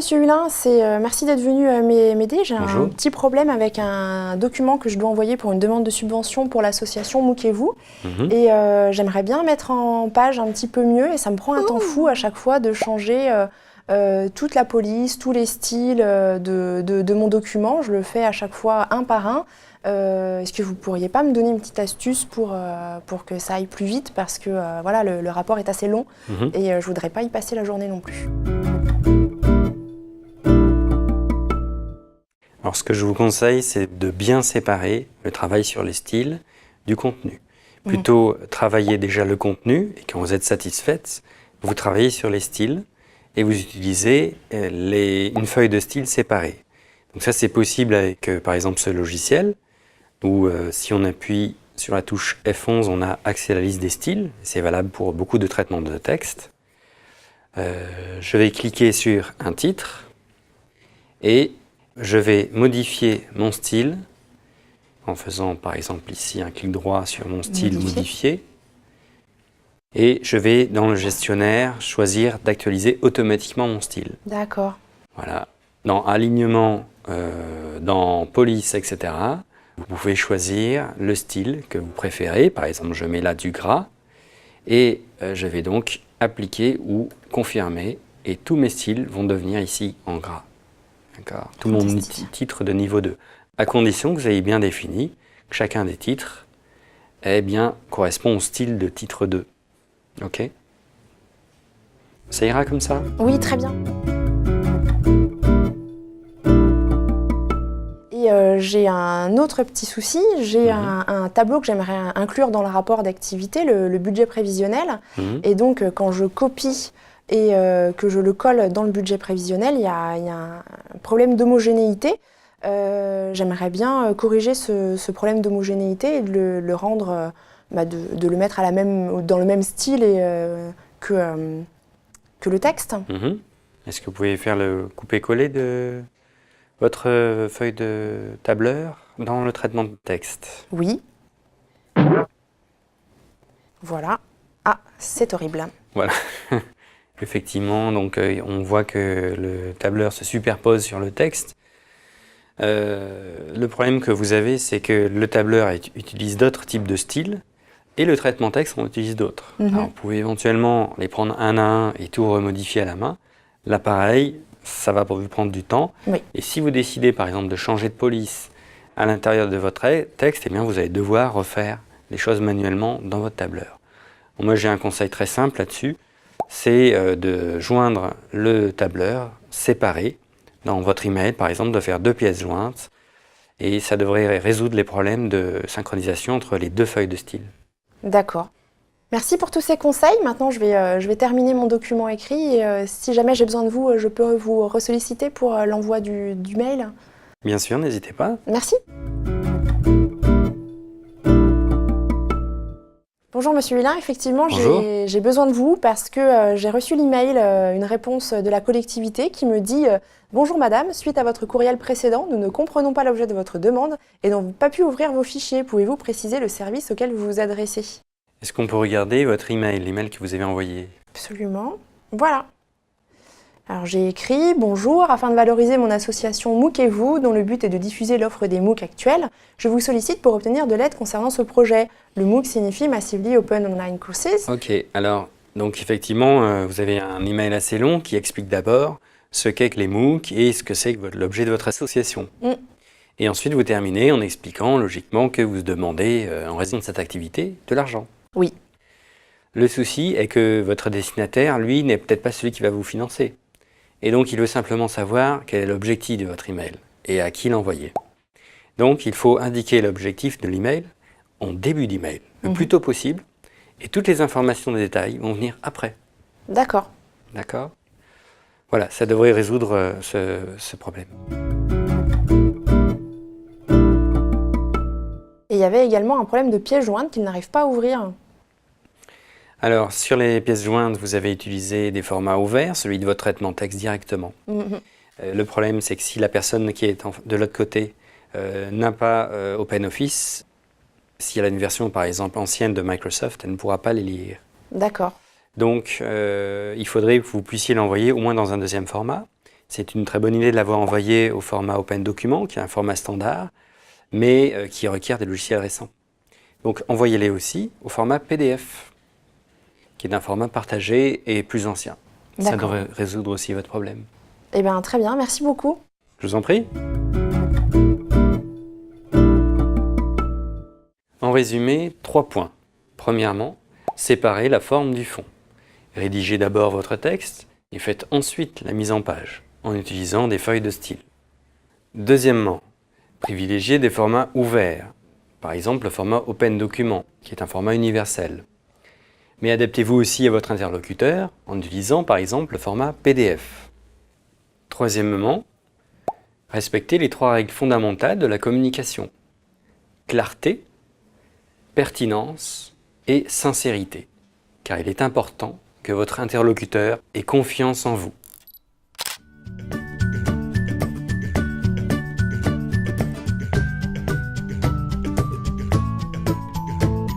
Monsieur Hulin, merci d'être venu m'aider. J'ai un petit problème avec un document que je dois envoyer pour une demande de subvention pour l'association MOOC et vous. Et j'aimerais bien mettre en page un petit peu mieux et ça me prend un temps fou à chaque fois de changer toute la police, tous les styles de mon document. Je le fais à chaque fois un par un. Est-ce que vous ne pourriez pas me donner une petite astuce pour que ça aille plus vite parce que voilà, le rapport est assez long et je ne voudrais pas y passer la journée non plus. Alors ce que je vous conseille, c'est de bien séparer le travail sur les styles du contenu. Plutôt travailler déjà le contenu et quand vous êtes satisfaite, vous travaillez sur les styles et vous utilisez une feuille de style séparée. Donc ça c'est possible avec par exemple ce logiciel où si on appuie sur la touche F11, on a accès à la liste des styles. C'est valable pour beaucoup de traitements de texte. Je vais cliquer sur un titre et je vais modifier mon style en faisant par exemple ici un clic droit sur mon style modifier. Et je vais dans le gestionnaire choisir d'actualiser automatiquement mon style. D'accord. Voilà. Dans alignement, dans police, etc., vous pouvez choisir le style que vous préférez. Par exemple, je mets là du gras et je vais donc appliquer ou confirmer et tous mes styles vont devenir ici en gras. D'accord. Tout mon titre de niveau 2. À condition que vous ayez bien défini que chacun des titres correspond au style de titre 2. Ok? Ça ira comme ça? Oui, très bien. Et j'ai un autre petit souci, j'ai un tableau que j'aimerais inclure dans le rapport d'activité, le budget prévisionnel. Et donc, quand je copie et que je le colle dans le budget prévisionnel, il y a un problème d'homogénéité. J'aimerais bien corriger ce problème d'homogénéité et de le rendre, de le mettre dans le même style que le texte. Est-ce que vous pouvez faire le coupé-coller de votre feuille de tableur dans le traitement de texte? Oui. Voilà. Ah, c'est horrible. Voilà. Effectivement, donc on voit que le tableur se superpose sur le texte. Le problème que vous avez, c'est que le tableur utilise d'autres types de styles et le traitement texte en utilise d'autres. Alors, vous pouvez éventuellement les prendre un à un et tout remodifier à la main. Là, pareil, ça va vous prendre du temps. Oui. Et si vous décidez, par exemple, de changer de police à l'intérieur de votre texte, eh bien, vous allez devoir refaire les choses manuellement dans votre tableur. Bon, moi, j'ai un conseil très simple là-dessus. C'est de joindre le tableur séparé dans votre email, par exemple, de faire 2 pièces jointes et ça devrait résoudre les problèmes de synchronisation entre les 2 feuilles de style. D'accord. Merci pour tous ces conseils. Maintenant, je vais terminer mon document écrit et si jamais j'ai besoin de vous, je peux vous ressolliciter pour l'envoi du mail. Bien sûr, n'hésitez pas. Merci. Bonjour Monsieur Hulin, effectivement j'ai besoin de vous parce que j'ai reçu l'email, une réponse de la collectivité qui me dit « Bonjour madame, suite à votre courriel précédent, nous ne comprenons pas l'objet de votre demande et n'avons pas pu ouvrir vos fichiers. Pouvez-vous préciser le service auquel vous vous adressez ?» Est-ce qu'on peut regarder votre email, l'email que vous avez envoyé? Absolument. Voilà. Alors j'ai écrit « Bonjour, afin de valoriser mon association MOOC et vous, dont le but est de diffuser l'offre des MOOC actuels, je vous sollicite pour obtenir de l'aide concernant ce projet. Le MOOC signifie Massively Open Online Courses. » Ok, alors, donc effectivement, vous avez un email assez long qui explique d'abord ce qu'est que les MOOC et ce que c'est que l'objet de votre association. Et ensuite, vous terminez en expliquant logiquement que vous demandez, en raison de cette activité, de l'argent. Oui. Le souci est que votre destinataire, lui, n'est peut-être pas celui qui va vous financer. Et donc, il veut simplement savoir quel est l'objectif de votre email et à qui l'envoyer. Donc, il faut indiquer l'objectif de l'email en début d'email, le plus tôt possible, et toutes les informations de détail vont venir après. D'accord. D'accord? Voilà, ça devrait résoudre ce problème. Et il y avait également un problème de pièce jointe qu'il n'arrive pas à ouvrir. Alors, sur les pièces jointes, vous avez utilisé des formats ouverts, celui de votre traitement texte directement. Le problème, c'est que si la personne qui est de l'autre côté n'a pas OpenOffice, si elle a une version, par exemple, ancienne de Microsoft, elle ne pourra pas les lire. D'accord. Donc, il faudrait que vous puissiez l'envoyer au moins dans un deuxième format. c'est une très bonne idée de l'avoir envoyé au format Open Document, qui est un format standard, mais qui requiert des logiciels récents. Donc envoyez-les aussi au format PDF, qui est un format partagé et plus ancien. Ça devrait résoudre aussi votre problème. Eh bien, très bien, merci beaucoup. Je vous en prie. En résumé, 3 points. Premièrement, séparez la forme du fond. Rédigez d'abord votre texte et faites ensuite la mise en page, en utilisant des feuilles de style. Deuxièmement, privilégiez des formats ouverts, par exemple le format Open Document, qui est un format universel. Mais adaptez-vous aussi à votre interlocuteur en utilisant par exemple le format PDF. Troisièmement, respectez les 3 règles fondamentales de la communication. Clarté, pertinence et sincérité, car il est important que votre interlocuteur ait confiance en vous